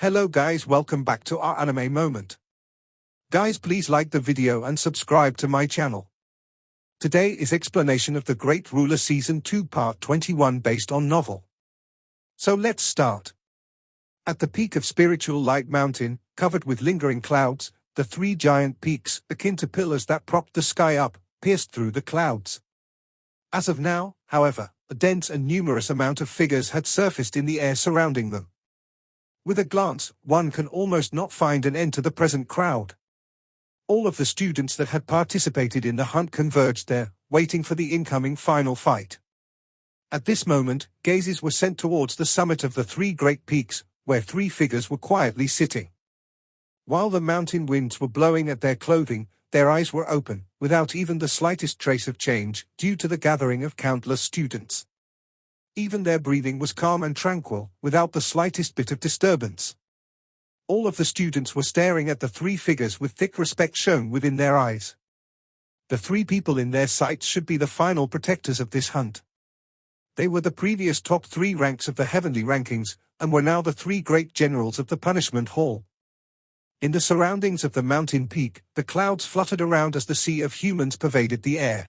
Hello guys, welcome back to our anime moment. Guys, please like the video and subscribe to my channel. Today is explanation of The Great Ruler Season 2 Part 21 based on novel. So let's start. At the peak of Spiritual Light Mountain, covered with lingering clouds, the three giant peaks, akin to pillars that propped the sky up, pierced through the clouds. As of now, however, a dense and numerous amount of figures had surfaced in the air surrounding them. With a glance, one can almost not find an end to the present crowd. All of the students that had participated in the hunt converged there, waiting for the incoming final fight. At this moment, gazes were sent towards the summit of the three great peaks, where three figures were quietly sitting. While the mountain winds were blowing at their clothing, their eyes were open, without even the slightest trace of change, due to the gathering of countless students. Even their breathing was calm and tranquil, without the slightest bit of disturbance. All of the students were staring at the three figures with thick respect shown within their eyes. The three people in their sights should be the final protectors of this hunt. They were the previous top three ranks of the heavenly rankings, and were now the three great generals of the punishment hall. In the surroundings of the mountain peak, the clouds fluttered around as the sea of humans pervaded the air.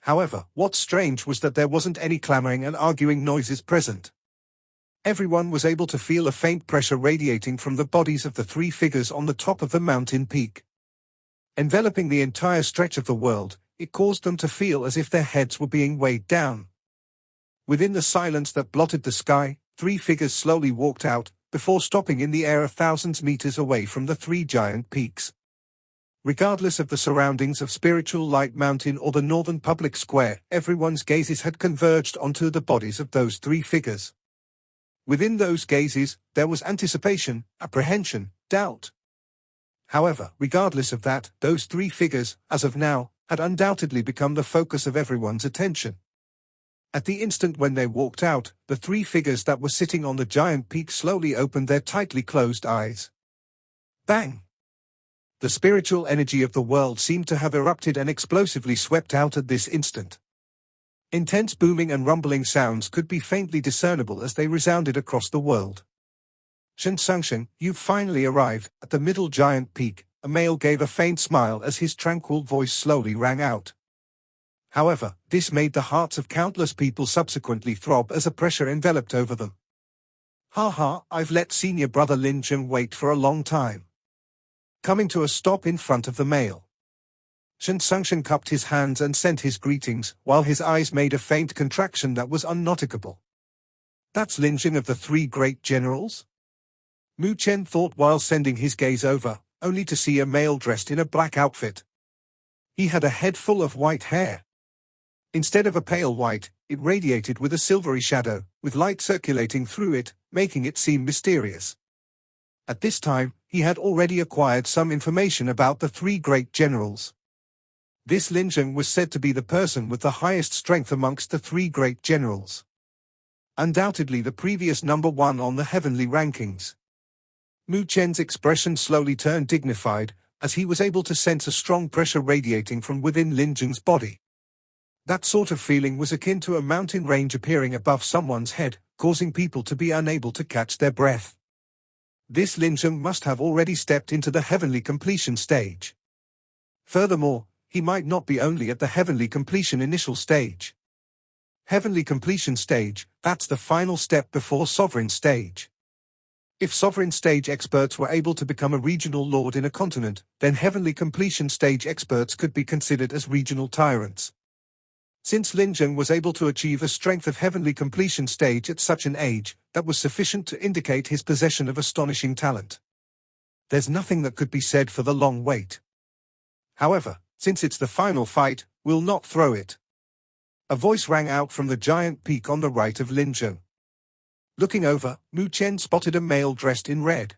However, what's strange was that there wasn't any clamoring and arguing noises present. Everyone was able to feel a faint pressure radiating from the bodies of the three figures on the top of the mountain peak. Enveloping the entire stretch of the world, it caused them to feel as if their heads were being weighed down. Within the silence that blotted the sky, three figures slowly walked out, before stopping in the air 1,000 meters away from the three giant peaks. Regardless of the surroundings of Spiritual Light Mountain or the northern public square, everyone's gazes had converged onto the bodies of those three figures. Within those gazes, there was anticipation, apprehension, doubt. However, regardless of that, those three figures, as of now, had undoubtedly become the focus of everyone's attention. At the instant when they walked out, the three figures that were sitting on the giant peak slowly opened their tightly closed eyes. Bang! The spiritual energy of the world seemed to have erupted and explosively swept out at this instant. Intense booming and rumbling sounds could be faintly discernible as they resounded across the world. Shen, you've finally arrived. At the middle giant peak, a male gave a faint smile as his tranquil voice slowly rang out. However, this made the hearts of countless people subsequently throb as a pressure enveloped over them. I've let senior brother Lin Zheng wait for a long time. Coming to a stop in front of the male. Shen cupped his hands and sent his greetings, while his eyes made a faint contraction that was unnoticeable. That's Lin Zheng of the three great generals? Mu Chen thought while sending his gaze over, only to see a male dressed in a black outfit. He had a head full of white hair. Instead of a pale white, it radiated with a silvery shadow, with light circulating through it, making it seem mysterious. At this time, he had already acquired some information about the three great generals. This Lin Zheng was said to be the person with the highest strength amongst the three great generals. Undoubtedly the previous number one on the heavenly rankings. Mu Chen's expression slowly turned dignified, as he was able to sense a strong pressure radiating from within Lin Zheng's body. That sort of feeling was akin to a mountain range appearing above someone's head, causing people to be unable to catch their breath. This Lin Zheng must have already stepped into the heavenly completion stage. Furthermore, he might not be only at the heavenly completion initial stage. Heavenly completion stage, that's the final step before sovereign stage. If sovereign stage experts were able to become a regional lord in a continent, then heavenly completion stage experts could be considered as regional tyrants. Since Lin Zheng was able to achieve a strength of heavenly completion stage at such an age, that was sufficient to indicate his possession of astonishing talent. There's nothing that could be said for the long wait. However, since it's the final fight, we'll not throw it. A voice rang out from the giant peak on the right of Lin Zheng. Looking over, Mu Chen spotted a male dressed in red.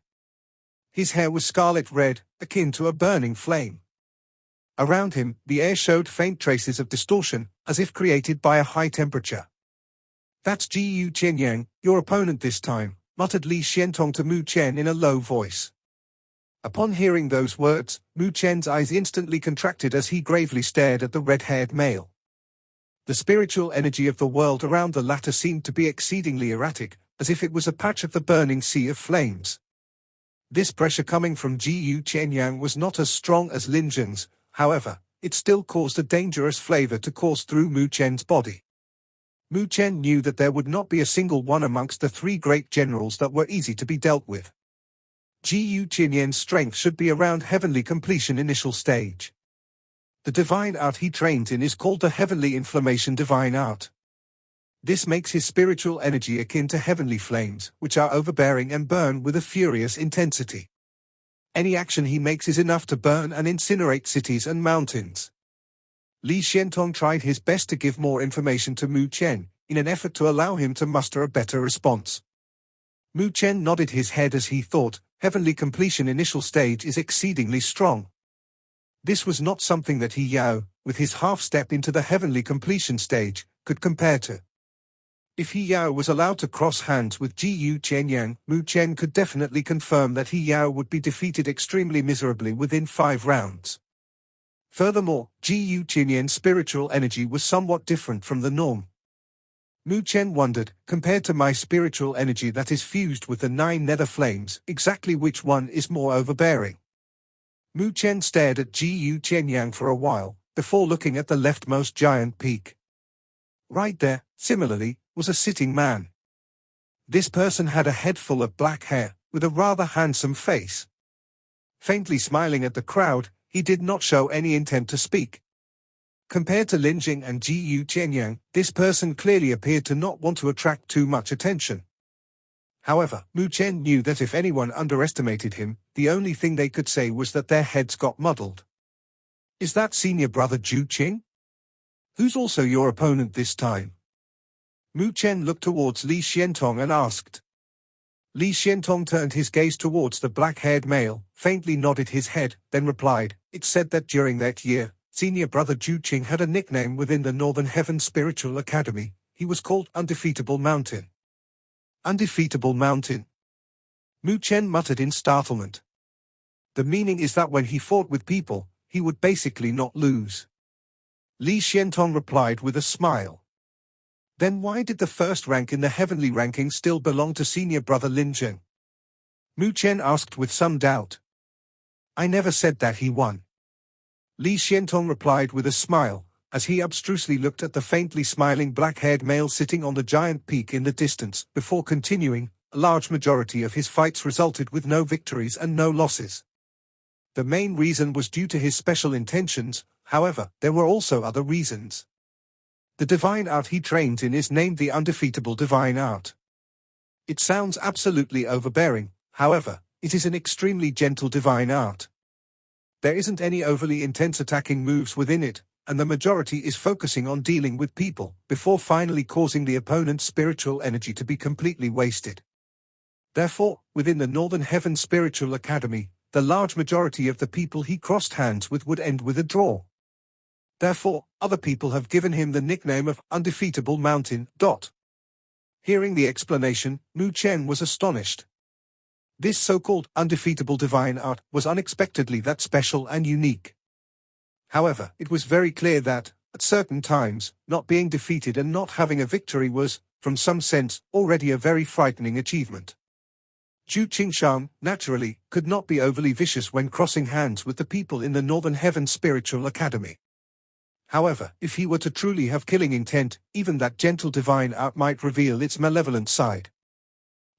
His hair was scarlet red, akin to a burning flame. Around him, the air showed faint traces of distortion, as if created by a high temperature. That's Jiu Qianyang, your opponent this time, muttered Li Xiantong to Mu Chen in a low voice. Upon hearing those words, Mu Chen's eyes instantly contracted as he gravely stared at the red-haired male. The spiritual energy of the world around the latter seemed to be exceedingly erratic, as if it was a patch of the burning sea of flames. This pressure coming from Jiu Qianyang was not as strong as Lin Zheng's, however, it still caused a dangerous flavor to course through Mu Chen's body. Mu Chen knew that there would not be a single one amongst the three great generals that were easy to be dealt with. Jiu Qianyang's strength should be around heavenly completion initial stage. The divine art he trains in is called the heavenly inflammation divine art. This makes his spiritual energy akin to heavenly flames, which are overbearing and burn with a furious intensity. Any action he makes is enough to burn and incinerate cities and mountains. Li Xiantong tried his best to give more information to Mu Chen, in an effort to allow him to muster a better response. Mu Chen nodded his head as he thought, heavenly completion initial stage is exceedingly strong. This was not something that He Yao, with his half-step into the heavenly completion stage, could compare to. If He Yao was allowed to cross hands with Jiu Qianyang, Mu Chen could definitely confirm that He Yao would be defeated extremely miserably within 5 rounds. Furthermore, Jiu Qianyang's spiritual energy was somewhat different from the norm. Mu Chen wondered, compared to my spiritual energy that is fused with the 9 nether flames, exactly which one is more overbearing? Mu Chen stared at Jiu Qianyang for a while, before looking at the leftmost giant peak. Right there, similarly, was a sitting man. This person had a head full of black hair, with a rather handsome face. Faintly smiling at the crowd, he did not show any intent to speak. Compared to Lin Jing and Jiu Qianyang, this person clearly appeared to not want to attract too much attention. However, Mu Chen knew that if anyone underestimated him, the only thing they could say was that their heads got muddled. Is that senior brother Zhu Qing? Who's also your opponent this time? Mu Chen looked towards Li Xiantong and asked. Li Xiantong turned his gaze towards the black-haired male, faintly nodded his head, then replied, "It's said that during that year, senior brother Zhu Qing had a nickname within the Northern Heaven Spiritual Academy. He was called Undefeatable Mountain." Undefeatable Mountain? Mu Chen muttered in startlement. The meaning is that when he fought with people, he would basically not lose. Li Xiantong replied with a smile. Then why did the first rank in the heavenly ranking still belong to senior brother Lin Zheng? Mu Chen asked with some doubt. I never said that he won. Li Xiantong replied with a smile, as he abstrusely looked at the faintly smiling black-haired male sitting on the giant peak in the distance, before continuing, a large majority of his fights resulted with no victories and no losses. The main reason was due to his special intentions, however, there were also other reasons. The divine art he trains in is named the Undefeatable Divine Art. It sounds absolutely overbearing, however, it is an extremely gentle divine art. There isn't any overly intense attacking moves within it, and the majority is focusing on dealing with people, before finally causing the opponent's spiritual energy to be completely wasted. Therefore, within the Northern Heaven Spiritual Academy, the large majority of the people he crossed hands with would end with a draw. Therefore, other people have given him the nickname of Undefeatable Mountain. Hearing the explanation, Mu Chen was astonished. This so-called undefeatable divine art was unexpectedly that special and unique. However, it was very clear that, at certain times, not being defeated and not having a victory was, from some sense, already a very frightening achievement. Zhu Qingshan, naturally, could not be overly vicious when crossing hands with the people in the Northern Heaven Spiritual Academy. However, if he were to truly have killing intent, even that gentle divine art might reveal its malevolent side.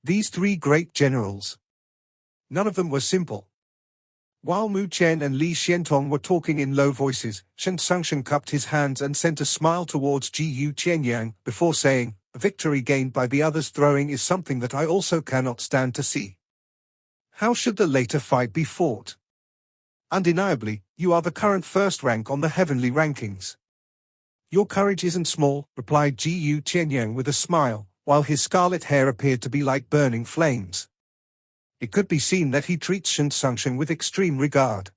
These 3 great generals. None of them were simple. While Mu Chen and Li Xiantong were talking in low voices, Shen Sangshan cupped his hands and sent a smile towards Jiu Qianyang, before saying, "A victory gained by the others throwing is something that I also cannot stand to see. How should the later fight be fought? Undeniably, you are the current first rank on the heavenly rankings." "Your courage isn't small," replied Jiu Qianyang with a smile, while his scarlet hair appeared to be like burning flames. It could be seen that he treats Shen Sangshan with extreme regard.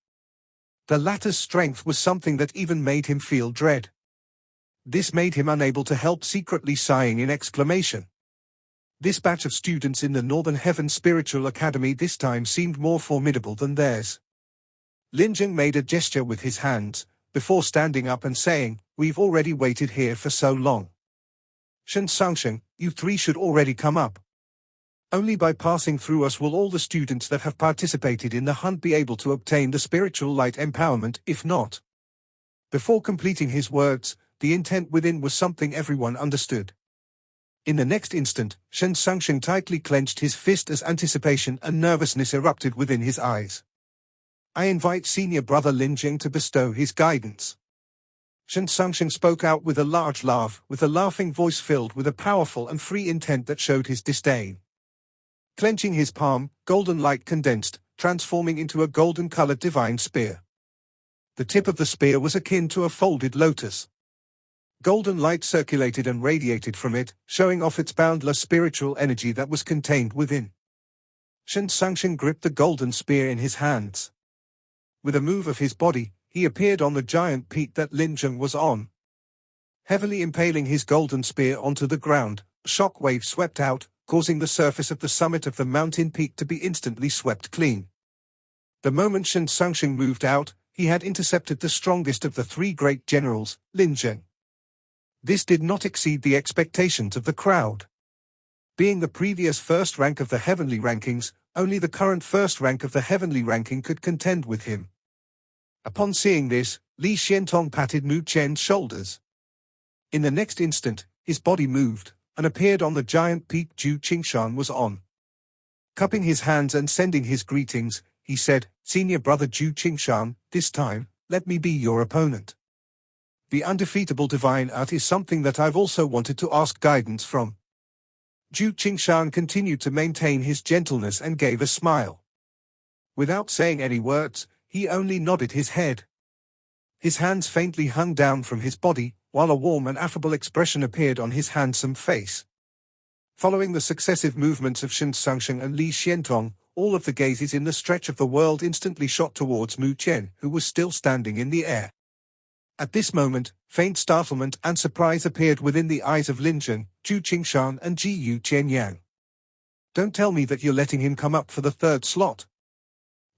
The latter's strength was something that even made him feel dread. This made him unable to help secretly sighing in exclamation. This batch of students in the Northern Heaven Spiritual Academy this time seemed more formidable than theirs. Lin Zheng made a gesture with his hands, before standing up and saying, "We've already waited here for so long. Shen Sangshan, you 3 should already come up." Only by passing through us will all the students that have participated in the hunt be able to obtain the spiritual light empowerment, if not. Before completing his words, the intent within was something everyone understood. In the next instant, Shen Sangsheng tightly clenched his fist as anticipation and nervousness erupted within his eyes. I invite senior brother Lin Jing to bestow his guidance. Shen Sangsheng spoke out with a large laugh, with a laughing voice filled with a powerful and free intent that showed his disdain. Clenching his palm, golden light condensed, transforming into a golden-colored divine spear. The tip of the spear was akin to a folded lotus. Golden light circulated and radiated from it, showing off its boundless spiritual energy that was contained within. Shen Sangsheng gripped the golden spear in his hands. With a move of his body, he appeared on the giant peak that Lin Jing was on. Heavily impaling his golden spear onto the ground, a shock wave swept out, causing the surface of the summit of the mountain peak to be instantly swept clean. The moment Shen Sangsheng moved out, he had intercepted the strongest of the three great generals, Lin Jing. This did not exceed the expectations of the crowd. Being the previous first rank of the heavenly rankings, only the current first rank of the heavenly ranking could contend with him. Upon seeing this, Li Xiantong patted Mu Chen's shoulders. In the next instant, his body moved, and appeared on the giant peak Zhu Qingshan was on. Cupping his hands and sending his greetings, he said, "Senior brother Zhu Qingshan, this time, let me be your opponent. The undefeatable divine art is something that I've also wanted to ask guidance from." Zhu Qingshan continued to maintain his gentleness and gave a smile. Without saying any words, he only nodded his head. His hands faintly hung down from his body, while a warm and affable expression appeared on his handsome face. Following the successive movements of Shen Sangsheng and Li Xiantong, all of the gazes in the stretch of the world instantly shot towards Mu Chen, who was still standing in the air. At this moment, faint startlement and surprise appeared within the eyes of Lin Jing, Zhu Qingshan and Ji Yu Qianyang. "Don't tell me that you're letting him come up for the third slot,"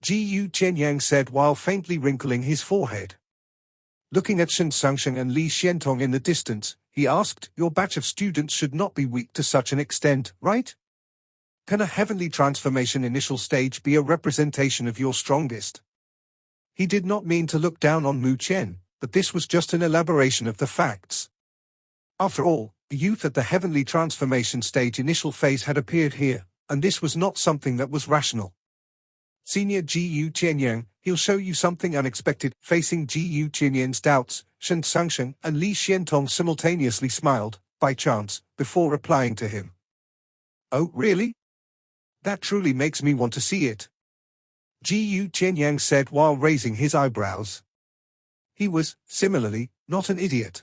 Ji Yu Qianyang said while faintly wrinkling his forehead. Looking at Shen Sangsheng and Li Xiantong in the distance, he asked, "Your batch of students should not be weak to such an extent, right? Can a heavenly transformation initial stage be a representation of your strongest?" He did not mean to look down on Mu Chen, but this was just an elaboration of the facts. After all, the youth at the heavenly transformation stage initial phase had appeared here, and this was not something that was rational. "Senior Ji Yu Qianyang, he'll show you something unexpected." Facing Ji Yu Qianyang's doubts, Shen Sangsheng and Li Xiantong simultaneously smiled, by chance, before replying to him. "Oh, really? That truly makes me want to see it," Ji Yu Qianyang said while raising his eyebrows. He was, similarly, not an idiot.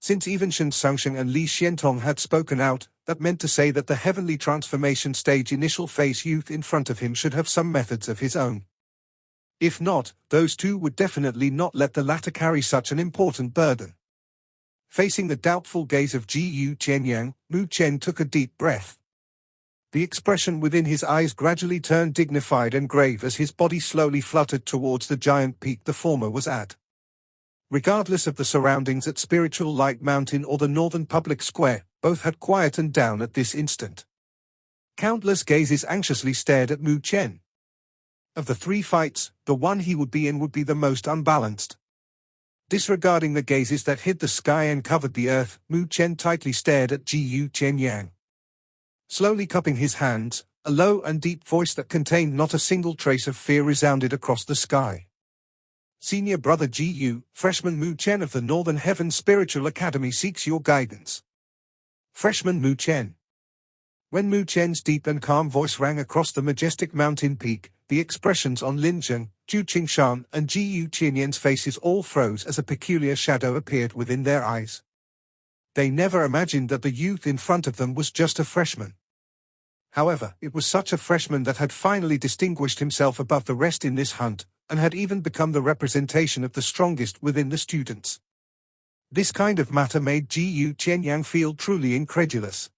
Since even Shen Sangsheng and Li Xiantong had spoken out, that meant to say that the heavenly transformation stage initial phase youth in front of him should have some methods of his own. If not, those two would definitely not let the latter carry such an important burden. Facing the doubtful gaze of Ji Yu Qianyang, Mu Chen took a deep breath. The expression within his eyes gradually turned dignified and grave as his body slowly fluttered towards the giant peak the former was at. Regardless of the surroundings at Spiritual Light Mountain or the northern public square, both had quietened down at this instant. Countless gazes anxiously stared at Mu Chen. Of the three fights, the one he would be in would be the most unbalanced. Disregarding the gazes that hid the sky and covered the earth, Mu Chen tightly stared at Ji Yu Qianyang. Slowly cupping his hands, a low and deep voice that contained not a single trace of fear resounded across the sky. "Senior brother Ji Yu, freshman Mu Chen of the Northern Heaven Spiritual Academy seeks your guidance." Freshman Mu Chen. When Mu Chen's deep and calm voice rang across the majestic mountain peak, the expressions on Lin Jing, Zhu Qingshan and Ji Yu Qianyang's faces all froze as a peculiar shadow appeared within their eyes. They never imagined that the youth in front of them was just a freshman. However, it was such a freshman that had finally distinguished himself above the rest in this hunt, and had even become the representation of the strongest within the students. This kind of matter made Ji Yu Qianyang feel truly incredulous.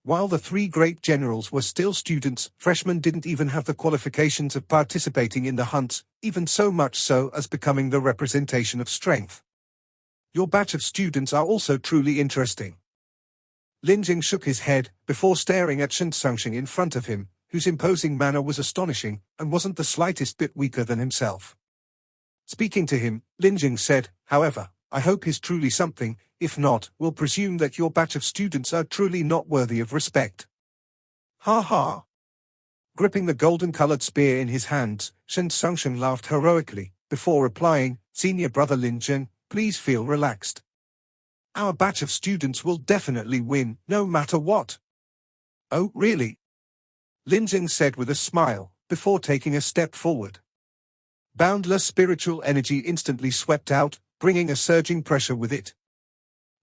While the three great generals were still students, freshmen didn't even have the qualifications of participating in the hunts, even so much so as becoming the representation of strength. "Your batch of students are also truly interesting." Lin Jing shook his head, before staring at Shen Sangsheng in front of him, whose imposing manner was astonishing, and wasn't the slightest bit weaker than himself. Speaking to him, Lin Jing said, however, I hope he's truly something, if not, we'll presume that your batch of students are truly not worthy of respect. Ha ha. Gripping the golden-colored spear in his hands, Shen Sangsheng laughed heroically, before replying, Senior Brother Lin Jing, please feel relaxed. Our batch of students will definitely win, no matter what. Oh, really? Lin Jing said with a smile, before taking a step forward. Boundless spiritual energy instantly swept out, bringing a surging pressure with it.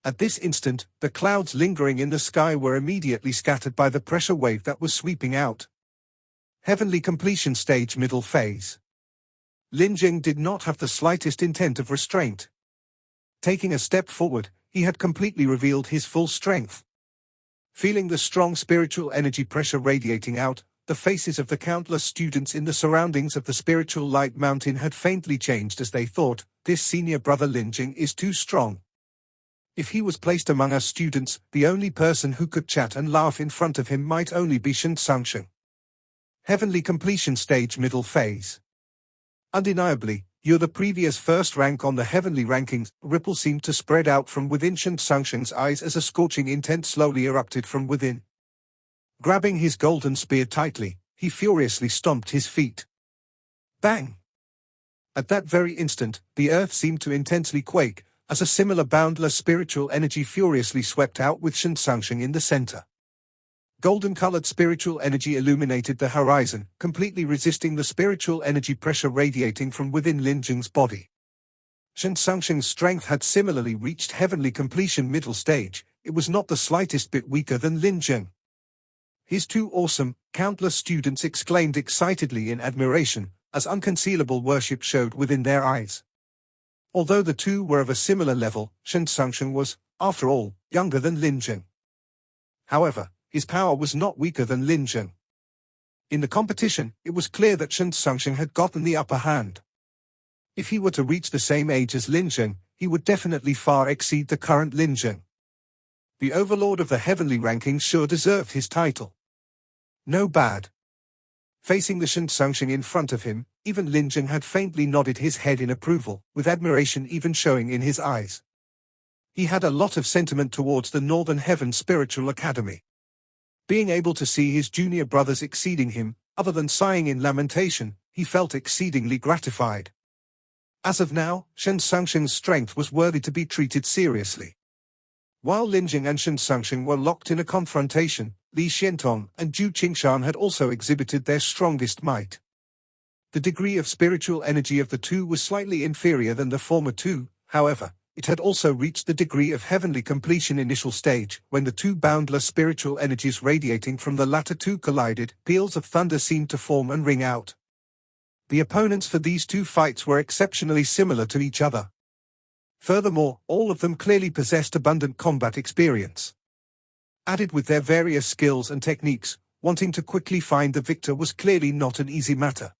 At this instant, the clouds lingering in the sky were immediately scattered by the pressure wave that was sweeping out. Heavenly completion stage middle phase. Lin Jing did not have the slightest intent of restraint. Taking a step forward, he had completely revealed his full strength. Feeling the strong spiritual energy pressure radiating out, the faces of the countless students in the surroundings of the spiritual light mountain had faintly changed as they thought, this senior brother Lin Jing is too strong. If he was placed among us students, the only person who could chat and laugh in front of him might only be Shen Sangsheng. Heavenly completion stage middle phase. Undeniably, you're the previous first rank on the heavenly rankings. A ripple seemed to spread out from within Shen Sangsheng's eyes as a scorching intent slowly erupted from within. Grabbing his golden spear tightly, he furiously stomped his feet. Bang! At that very instant, the earth seemed to intensely quake, as a similar boundless spiritual energy furiously swept out with Shen Sangsheng in the center. Golden-colored spiritual energy illuminated the horizon, completely resisting the spiritual energy pressure radiating from within Lin Jing's body. Shen Sangsheng's strength had similarly reached heavenly completion middle stage. It was not the slightest bit weaker than Lin Jing. He's too awesome, countless students exclaimed excitedly in admiration, as unconcealable worship showed within their eyes. Although the two were of a similar level, Shen Sangsheng was, after all, younger than Lin Jing. However, his power was not weaker than Lin Jing. In the competition, it was clear that Shen Sangsheng had gotten the upper hand. If he were to reach the same age as Lin Jing, he would definitely far exceed the current Lin Jing. The overlord of the heavenly rankings sure deserved his title. No bad. Facing the Shen Sangsheng in front of him, even Lin Jing had faintly nodded his head in approval, with admiration even showing in his eyes. He had a lot of sentiment towards the Northern Heaven Spiritual Academy. Being able to see his junior brothers exceeding him, other than sighing in lamentation, he felt exceedingly gratified. As of now, Shen Sangsheng's strength was worthy to be treated seriously. While Lin Jing and Shen Sangsheng were locked in a confrontation, Li Xiantong and Zhu Qingshan had also exhibited their strongest might. The degree of spiritual energy of the two was slightly inferior than the former two, however, it had also reached the degree of heavenly completion initial stage, when the two boundless spiritual energies radiating from the latter two collided, peals of thunder seemed to form and ring out. The opponents for these two fights were exceptionally similar to each other. Furthermore, all of them clearly possessed abundant combat experience. Added with their various skills and techniques, wanting to quickly find the victor was clearly not an easy matter.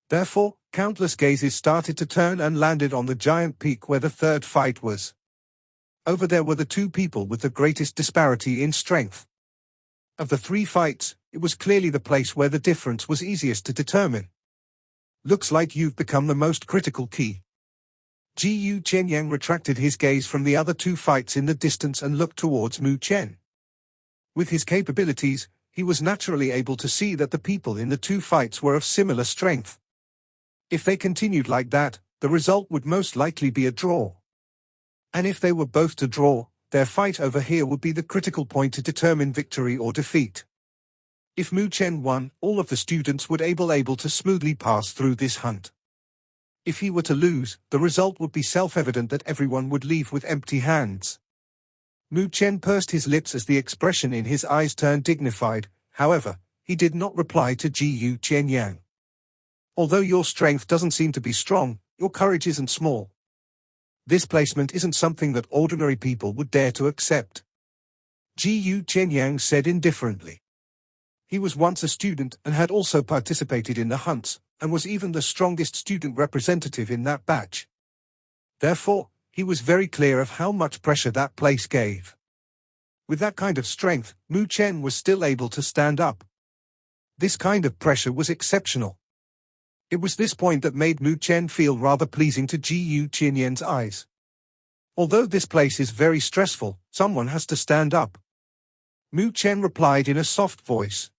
Therefore, countless gazes started to turn and landed on the giant peak where the third fight was. Over there were the two people with the greatest disparity in strength. Of the three fights, it was clearly the place where the difference was easiest to determine. Looks like you've become the most critical key. Ji Chenyang retracted his gaze from the other two fights in the distance and looked towards Mu Chen. With his capabilities, he was naturally able to see that the people in the two fights were of similar strength. If they continued like that, the result would most likely be a draw. And if they were both to draw, their fight over here would be the critical point to determine victory or defeat. If Mu Chen won, all of the students would able to smoothly pass through this hunt. If he were to lose, the result would be self-evident that everyone would leave with empty hands. Mu Chen pursed his lips as the expression in his eyes turned dignified. However, he did not reply to Ji Chenyang. Although your strength doesn't seem to be strong, your courage isn't small. This placement isn't something that ordinary people would dare to accept. Ji Chenyang said indifferently. He was once a student and had also participated in the hunts, and was even the strongest student representative in that batch. Therefore, he was very clear of how much pressure that place gave. With that kind of strength, Mu Chen was still able to stand up. This kind of pressure was exceptional. It was this point that made Mu Chen feel rather pleasing to Ji Qianyan's eyes. Although this place is very stressful, someone has to stand up. Mu Chen replied in a soft voice.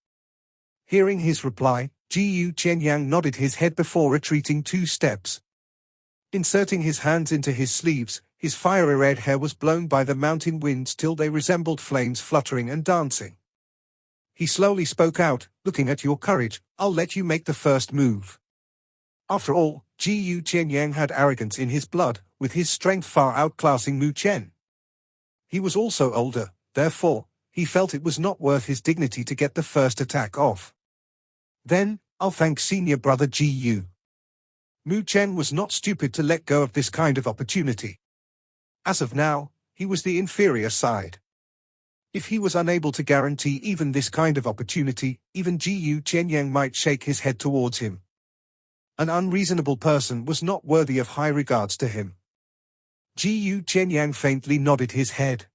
Hearing his reply, Ji Qianyang nodded his head before retreating 2 steps. Inserting his hands into his sleeves, his fiery red hair was blown by the mountain winds till they resembled flames fluttering and dancing. He slowly spoke out, looking at your courage, I'll let you make the first move. After all, Ji Qianyang had arrogance in his blood, with his strength far outclassing Mu Chen. He was also older, therefore, he felt it was not worth his dignity to get the first attack off. Then, I'll thank senior brother Ji. Mu Chen was not stupid to let go of this kind of opportunity. As of now, he was the inferior side. If he was unable to guarantee even this kind of opportunity, even Ji Qianyang might shake his head towards him. An unreasonable person was not worthy of high regards to him. Ji Qianyang faintly nodded his head.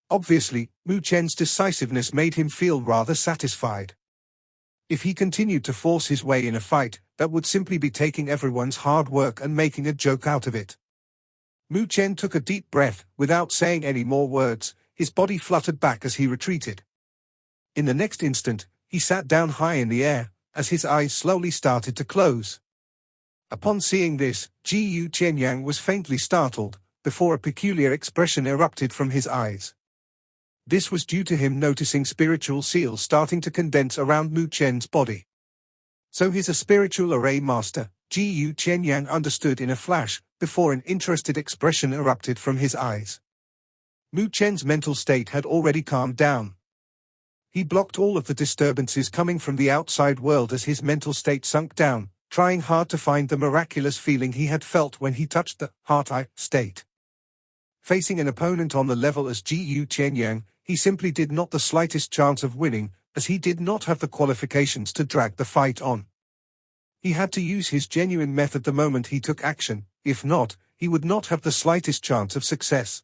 Obviously, Mu Chen's decisiveness made him feel rather satisfied. If he continued to force his way in a fight, that would simply be taking everyone's hard work and making a joke out of it. Mu Chen took a deep breath, without saying any more words, his body fluttered back as he retreated. In the next instant, he sat down high in the air, as his eyes slowly started to close. Upon seeing this, Ji Qianyang was faintly startled, before a peculiar expression erupted from his eyes. This was due to him noticing spiritual seals starting to condense around Mu Chen's body. So he's a spiritual array master, Ji Qianyang understood in a flash, before an interested expression erupted from his eyes. Mu Chen's mental state had already calmed down. He blocked all of the disturbances coming from the outside world as his mental state sunk down, trying hard to find the miraculous feeling he had felt when he touched the heart-eye state. Facing an opponent on the level as Ji Qianyang, he simply did not the slightest chance of winning, as he did not have the qualifications to drag the fight on. He had to use his genuine method the moment he took action, if not, he would not have the slightest chance of success.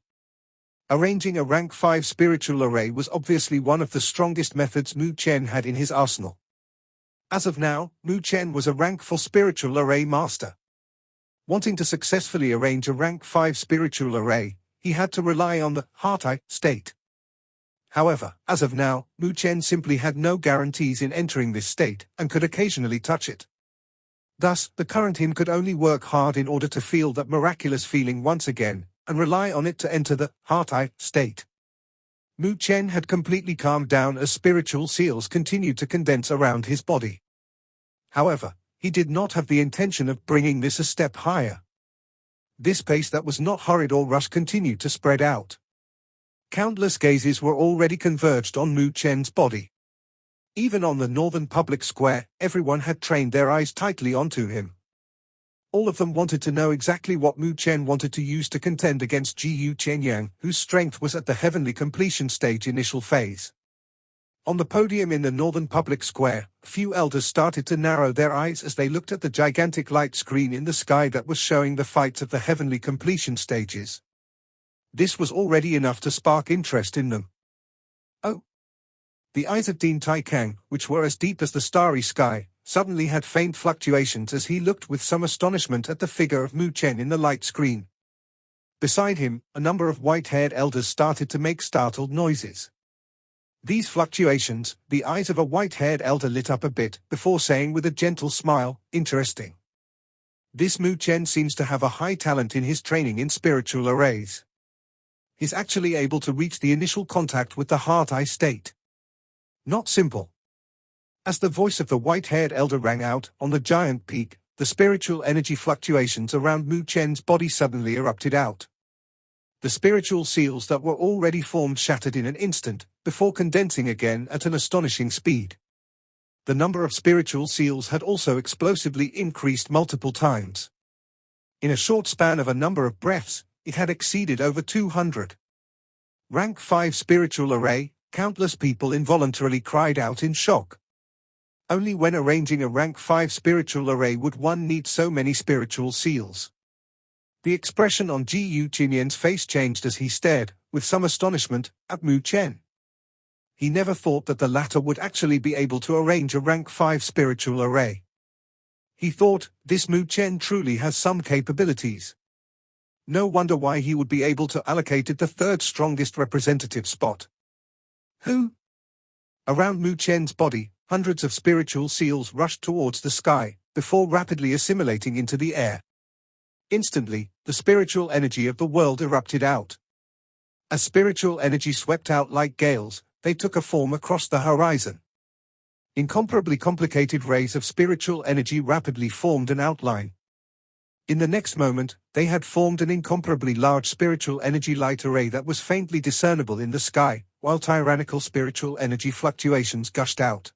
Arranging a rank 5 spiritual array was obviously one of the strongest methods Mu Chen had in his arsenal. As of now, Mu Chen was a rank 4 spiritual array master. Wanting to successfully arrange a rank 5 spiritual array, he had to rely on the heart-eye state. However, as of now, Mu Chen simply had no guarantees in entering this state, and could occasionally touch it. Thus, the current him could only work hard in order to feel that miraculous feeling once again, and rely on it to enter the heart-eye state. Mu Chen had completely calmed down as spiritual seals continued to condense around his body. However, he did not have the intention of bringing this a step higher. This pace that was not hurried or rushed continued to spread out. Countless gazes were already converged on Mu Chen's body. Even on the northern public square, everyone had trained their eyes tightly onto him. All of them wanted to know exactly what Mu Chen wanted to use to contend against Ji Qianyang, whose strength was at the heavenly completion stage initial phase. On the podium in the northern public square, a few elders started to narrow their eyes as they looked at the gigantic light screen in the sky that was showing the fights of the heavenly completion stages. This was already enough to spark interest in them. Oh! The eyes of Dean Taikang, which were as deep as the starry sky, suddenly had faint fluctuations as he looked with some astonishment at the figure of Mu Chen in the light screen. Beside him, a number of white-haired elders started to make startled noises. These fluctuations, the eyes of a white-haired elder lit up a bit, before saying with a gentle smile, "Interesting. This Mu Chen seems to have a high talent in his training in spiritual arrays. He's actually able to reach the initial contact with the heart-eye state. Not simple." As the voice of the white-haired elder rang out, on the giant peak, the spiritual energy fluctuations around Mu Chen's body suddenly erupted out. The spiritual seals that were already formed shattered in an instant, before condensing again at an astonishing speed. The number of spiritual seals had also explosively increased multiple times. In a short span of a number of breaths, it had exceeded over 200. Rank 5 spiritual array, countless people involuntarily cried out in shock. Only when arranging a rank 5 spiritual array would one need so many spiritual seals. The expression on Ji Qianyan's face changed as he stared, with some astonishment, at Mu Chen. He never thought that the latter would actually be able to arrange a rank 5 spiritual array. He thought, this Mu Chen truly has some capabilities. No wonder why he would be able to allocate it the third strongest representative spot. Who? Around Mu Chen's body, hundreds of spiritual seals rushed towards the sky, before rapidly assimilating into the air. Instantly, the spiritual energy of the world erupted out. As spiritual energy swept out like gales, they took a form across the horizon. Incomparably complicated rays of spiritual energy rapidly formed an outline. In the next moment, they had formed an incomparably large spiritual energy light array that was faintly discernible in the sky, while tyrannical spiritual energy fluctuations gushed out.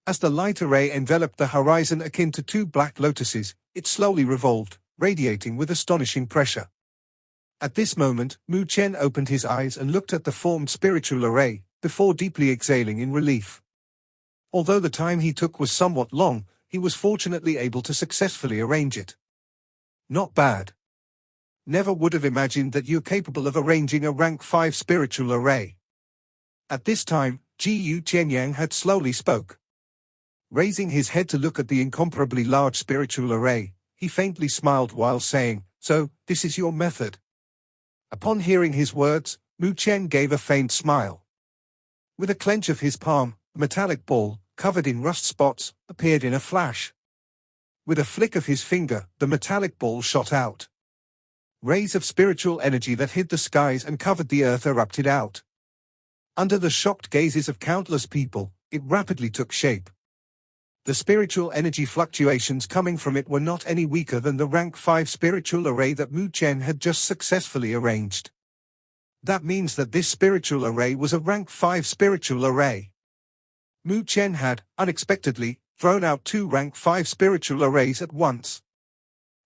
As the light array enveloped the horizon akin to two black lotuses, it slowly revolved, radiating with astonishing pressure. At this moment, Mu Chen opened his eyes and looked at the formed spiritual array, before deeply exhaling in relief. Although the time he took was somewhat long, he was fortunately able to successfully arrange it. Not bad. Never would have imagined that you're capable of arranging a rank 5 spiritual array. At this time, Ji Qianyang had slowly spoke. Raising his head to look at the incomparably large spiritual array, he faintly smiled while saying, "So, this is your method?" Upon hearing his words, Mu Chen gave a faint smile. With a clench of his palm, a metallic ball, covered in rust spots, appeared in a flash. With a flick of his finger, the metallic ball shot out. Rays of spiritual energy that hid the skies and covered the earth erupted out. Under the shocked gazes of countless people, it rapidly took shape. The spiritual energy fluctuations coming from it were not any weaker than the rank 5 spiritual array that Mu Chen had just successfully arranged. That means that this spiritual array was a rank 5 spiritual array. Mu Chen had, unexpectedly, thrown out 2 rank 5 spiritual arrays at once.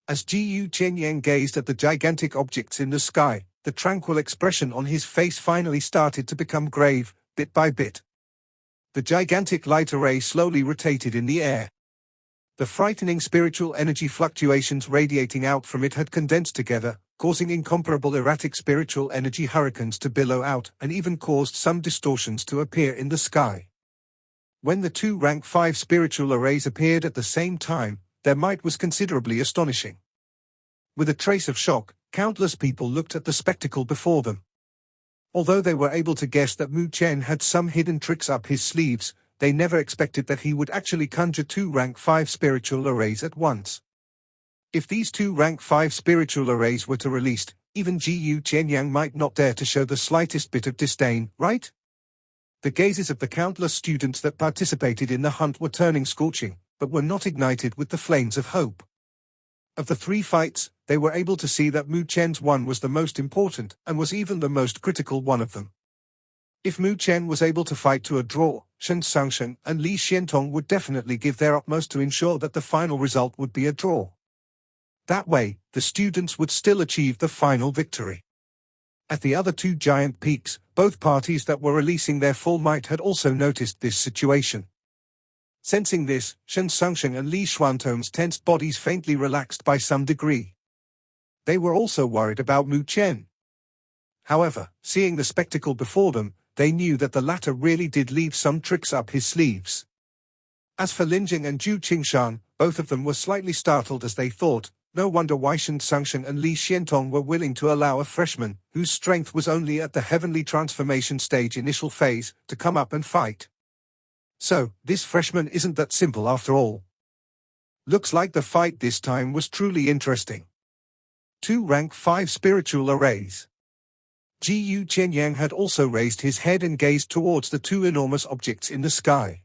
As Ji Qianyang gazed at the gigantic objects in the sky, the tranquil expression on his face finally started to become grave, bit by bit. The gigantic light array slowly rotated in the air. The frightening spiritual energy fluctuations radiating out from it had condensed together, causing incomparable erratic spiritual energy hurricanes to billow out and even caused some distortions to appear in the sky. When the 2 rank 5 spiritual arrays appeared at the same time, their might was considerably astonishing. With a trace of shock, countless people looked at the spectacle before them. Although they were able to guess that Mu Chen had some hidden tricks up his sleeves, they never expected that he would actually conjure 2 rank 5 spiritual arrays at once. If these 2 rank 5 spiritual arrays were to released, even Ji Qianyang might not dare to show the slightest bit of disdain, right? The gazes of the countless students that participated in the hunt were turning scorching, but were not ignited with the flames of hope. Of the 3 fights, they were able to see that Mu Chen's one was the most important, and was even the most critical one of them. If Mu Chen was able to fight to a draw, Shen Xiangsheng and Li Xiantong would definitely give their utmost to ensure that the final result would be a draw. That way, the students would still achieve the final victory. At the other 2 giant peaks, both parties that were releasing their full might had also noticed this situation. Sensing this, Shen Xiangsheng and Li Xuantong's tense bodies faintly relaxed by some degree. They were also worried about Mu Chen. However, seeing the spectacle before them, they knew that the latter really did leave some tricks up his sleeves. As for Linjing and Zhu Qingshan, both of them were slightly startled as they thought, no wonder why Shen Xiangsheng and Li Xiantong were willing to allow a freshman, whose strength was only at the heavenly transformation stage initial phase, to come up and fight. So, this freshman isn't that simple after all. Looks like the fight this time was truly interesting. 2 rank 5 spiritual arrays. Ji Qianyang had also raised his head and gazed towards the 2 enormous objects in the sky.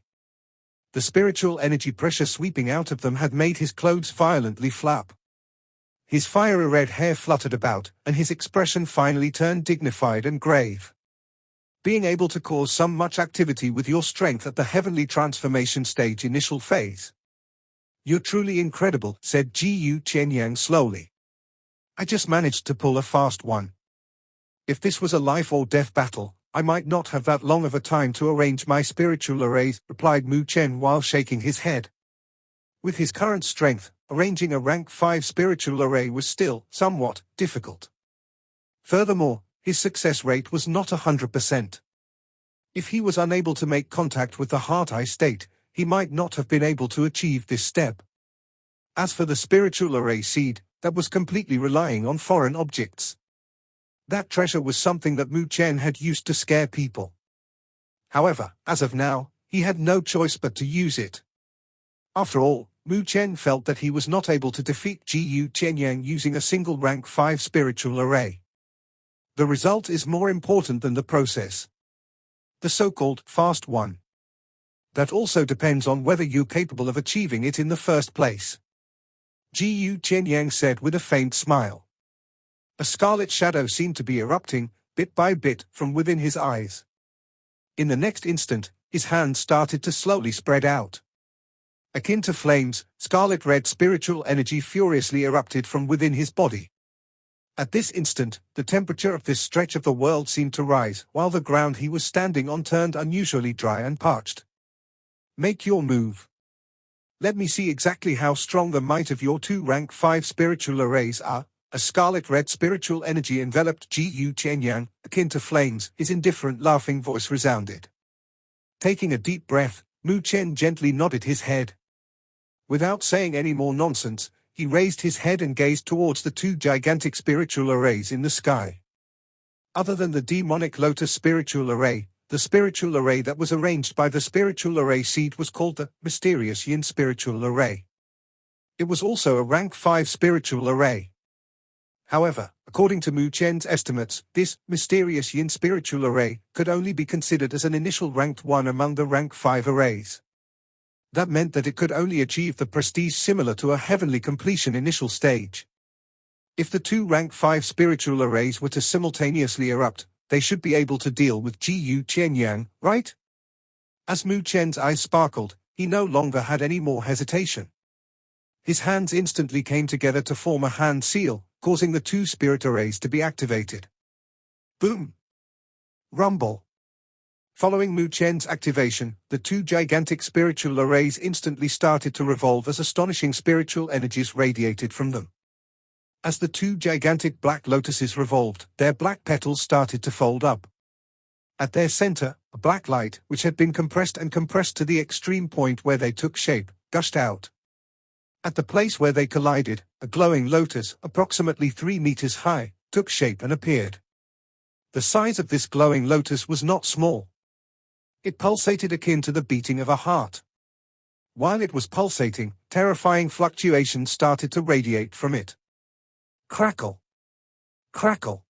The spiritual energy pressure sweeping out of them had made his clothes violently flap. His fiery red hair fluttered about, and his expression finally turned dignified and grave. Being able to cause so much activity with your strength at the heavenly transformation stage initial phase. You're truly incredible, said Ji Qianyang slowly. I just managed to pull a fast one. If this was a life or death battle, I might not have that long of a time to arrange my spiritual arrays, replied Mu Chen while shaking his head. With his current strength, arranging a rank 5 spiritual array was still somewhat difficult. Furthermore, his success rate was not 100%. If he was unable to make contact with the heart-eye state, he might not have been able to achieve this step. As for the spiritual array seed, that was completely relying on foreign objects. That treasure was something that Mu Chen had used to scare people. However, as of now, he had no choice but to use it. After all, Mu Chen felt that he was not able to defeat Jiyu Chenyang using a single rank 5 spiritual array. The result is more important than the process. The so-called fast one. That also depends on whether you're capable of achieving it in the first place. Jiyu Chenyang said with a faint smile. A scarlet shadow seemed to be erupting, bit by bit, from within his eyes. In the next instant, his hands started to slowly spread out. Akin to flames, scarlet-red spiritual energy furiously erupted from within his body. At this instant, the temperature of this stretch of the world seemed to rise, while the ground he was standing on turned unusually dry and parched. Make your move. Let me see exactly how strong the might of your 2 rank 5 spiritual arrays are. A scarlet-red spiritual energy enveloped Jiyu Chenyang, akin to flames, his indifferent laughing voice resounded. Taking a deep breath, Mu Chen gently nodded his head. Without saying any more nonsense, he raised his head and gazed towards the 2 gigantic spiritual arrays in the sky. Other than the demonic lotus spiritual array, the spiritual array that was arranged by the spiritual array seed was called the mysterious Yin spiritual array. It was also a rank 5 spiritual array. However, according to Mu Chen's estimates, this mysterious Yin spiritual array could only be considered as an initial ranked 1 among the rank 5 arrays. That meant that it could only achieve the prestige similar to a heavenly completion initial stage. If the 2 rank 5 spiritual arrays were to simultaneously erupt, they should be able to deal with Jiyu Chenyang, right? As Mu Chen's eyes sparkled, he no longer had any more hesitation. His hands instantly came together to form a hand seal, causing the 2 spirit arrays to be activated. Boom! Rumble! Following Mu Chen's activation, the 2 gigantic spiritual arrays instantly started to revolve as astonishing spiritual energies radiated from them. As the 2 gigantic black lotuses revolved, their black petals started to fold up. At their center, a black light, which had been compressed to the extreme point where they took shape, gushed out. At the place where they collided, a glowing lotus, approximately 3 meters high, took shape and appeared. The size of this glowing lotus was not small. It pulsated akin to the beating of a heart. While it was pulsating, terrifying fluctuations started to radiate from it. Crackle! Crackle!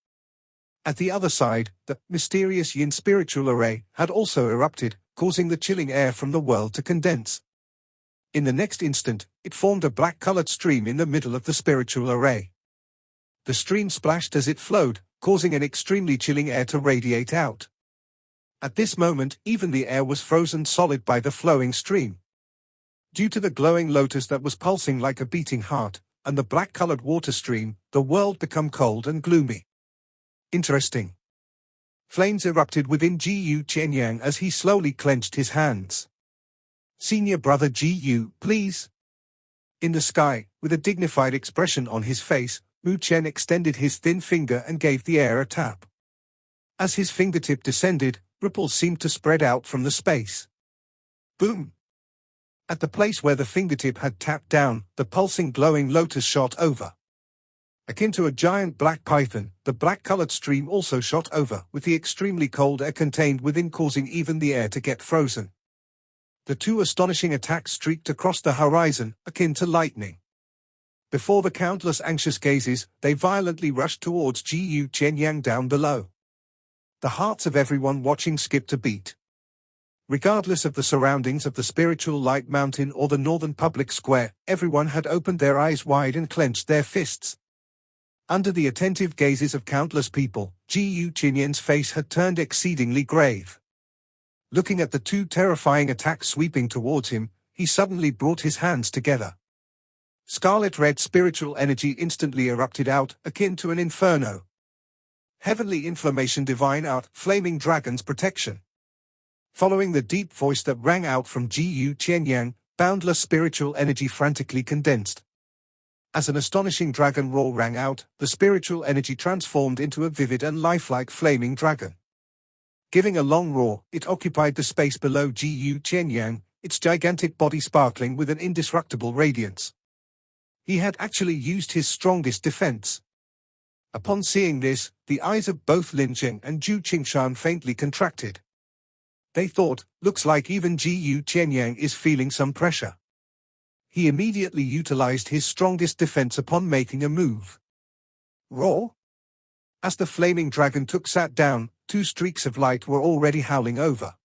At the other side, the mysterious Yin spiritual array had also erupted, causing the chilling air from the world to condense. In the next instant, it formed a black-colored stream in the middle of the spiritual array. The stream splashed as it flowed, causing an extremely chilling air to radiate out. At this moment, even the air was frozen solid by the flowing stream. Due to the glowing lotus that was pulsing like a beating heart, and the black-colored water stream, the world became cold and gloomy. Interesting. Flames erupted within Jiyu Chenyang as he slowly clenched his hands. Senior brother Jiyu, please. In the sky, with a dignified expression on his face, Mu Chen extended his thin finger and gave the air a tap. As his fingertip descended, ripples seemed to spread out from the space. Boom! At the place where the fingertip had tapped down, the pulsing glowing lotus shot over. Akin to a giant black python, the black-colored stream also shot over, with the extremely cold air contained within causing even the air to get frozen. The 2 astonishing attacks streaked across the horizon, akin to lightning. Before the countless anxious gazes, they violently rushed towards Jiyu Chenyang down below. The hearts of everyone watching skipped a beat. Regardless of the surroundings of the spiritual light mountain or the northern public square, everyone had opened their eyes wide and clenched their fists. Under the attentive gazes of countless people, Jiyu Chenyang's face had turned exceedingly grave. Looking at the 2 terrifying attacks sweeping towards him, he suddenly brought his hands together. Scarlet-red spiritual energy instantly erupted out, akin to an inferno. Heavenly inflammation divine out, flaming dragon's protection. Following the deep voice that rang out from Jiyu Chenyang, boundless spiritual energy frantically condensed. As an astonishing dragon roar rang out, the spiritual energy transformed into a vivid and lifelike flaming dragon. Giving a long roar, it occupied the space below Jiyu Qianyang, its gigantic body sparkling with an indestructible radiance. He had actually used his strongest defense. Upon seeing this, the eyes of both Lin Jing and Zhu Qingshan faintly contracted. They thought, looks like even Jiyu Qianyang is feeling some pressure. He immediately utilized his strongest defense upon making a move. Roar! As the flaming dragon sat down, two streaks of light were already howling over.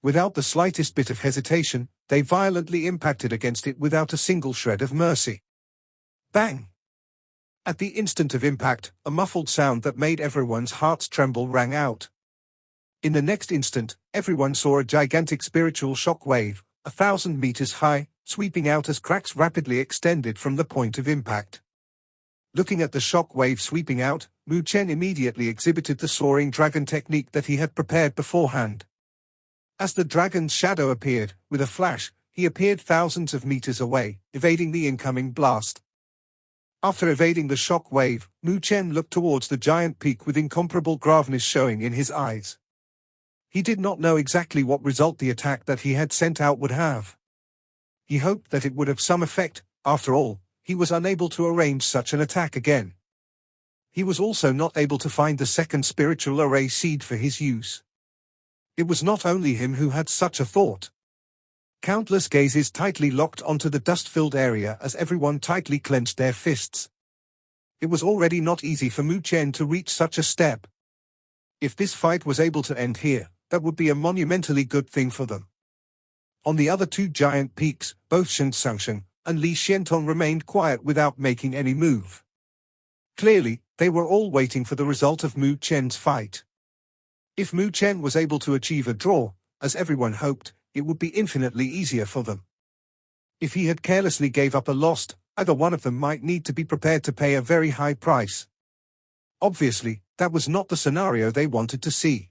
Without the slightest bit of hesitation, they violently impacted against it without a single shred of mercy. Bang! At the instant of impact, a muffled sound that made everyone's hearts tremble rang out. In the next instant, everyone saw a gigantic spiritual shock wave, 1,000 meters high, sweeping out as cracks rapidly extended from the point of impact. Looking at the shock wave sweeping out, Mu Chen immediately exhibited the soaring dragon technique that he had prepared beforehand. As the dragon's shadow appeared, with a flash, he appeared thousands of meters away, evading the incoming blast. After evading the shock wave, Mu Chen looked towards the giant peak with incomparable graveness showing in his eyes. He did not know exactly what result the attack that he had sent out would have. He hoped that it would have some effect. After all, he was unable to arrange such an attack again. He was also not able to find the second spiritual array seed for his use. It was not only him who had such a thought. Countless gazes tightly locked onto the dust-filled area as everyone tightly clenched their fists. It was already not easy for Mu Chen to reach such a step. If this fight was able to end here, that would be a monumentally good thing for them. On the other two giant peaks, both Shen Xiangsheng and Li Xiantong remained quiet without making any move. Clearly, they were all waiting for the result of Mu Chen's fight. If Mu Chen was able to achieve a draw, as everyone hoped, it would be infinitely easier for them. If he had carelessly gave up a loss, either one of them might need to be prepared to pay a very high price. Obviously, that was not the scenario they wanted to see.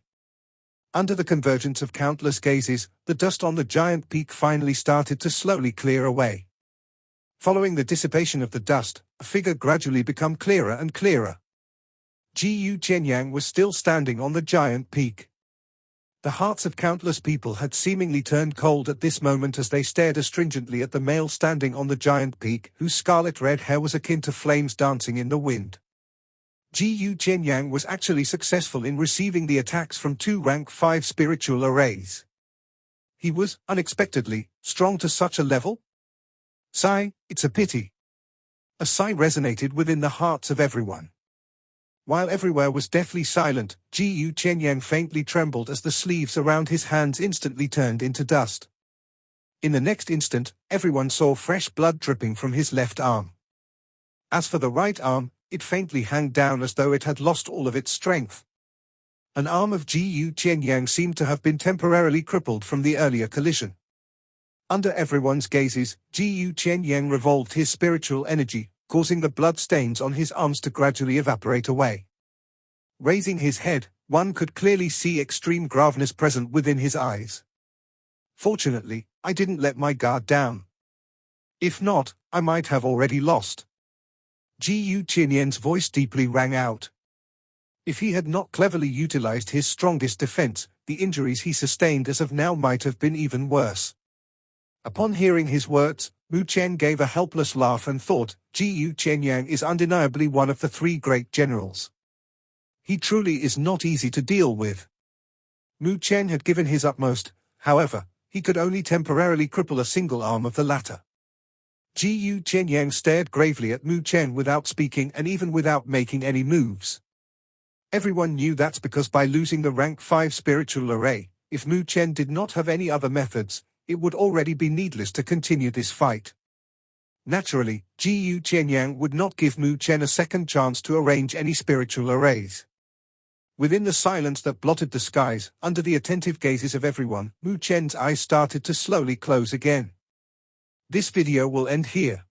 Under the convergence of countless gazes, the dust on the giant peak finally started to slowly clear away. Following the dissipation of the dust, a figure gradually became clearer and clearer. Jiyu Qianyang was still standing on the giant peak. The hearts of countless people had seemingly turned cold at this moment as they stared astringently at the male standing on the giant peak, whose scarlet-red hair was akin to flames dancing in the wind. Jiyu Qianyang was actually successful in receiving the attacks from two rank 5 spiritual arrays. He was, unexpectedly, strong to such a level? Sigh, it's a pity. A sigh resonated within the hearts of everyone. While everywhere was deathly silent, Jiyu Qianyang faintly trembled as the sleeves around his hands instantly turned into dust. In the next instant, everyone saw fresh blood dripping from his left arm. As for the right arm, it faintly hung down as though it had lost all of its strength. An arm of Jiyu Qianyang seemed to have been temporarily crippled from the earlier collision. Under everyone's gazes, Jiyu Qianyang revolved his spiritual energy, causing the blood stains on his arms to gradually evaporate away. Raising his head, one could clearly see extreme graveness present within his eyes. Fortunately, I didn't let my guard down. If not, I might have already lost. Jiyu Qianyang's voice deeply rang out. If he had not cleverly utilized his strongest defense, the injuries he sustained as of now might have been even worse. Upon hearing his words, Mu Chen gave a helpless laugh and thought, Jiyu Qianyang is undeniably one of the three great generals. He truly is not easy to deal with. Mu Chen had given his utmost, however, he could only temporarily cripple a single arm of the latter. Jiyu Qianyang stared gravely at Mu Chen without speaking and even without making any moves. Everyone knew that's because by losing the rank 5 spiritual array, if Mu Chen did not have any other methods, it would already be needless to continue this fight. Naturally, Jiyu Qianyang would not give Mu Chen a second chance to arrange any spiritual arrays. Within the silence that blotted the skies, under the attentive gazes of everyone, Mu Chen's eyes started to slowly close again. This video will end here.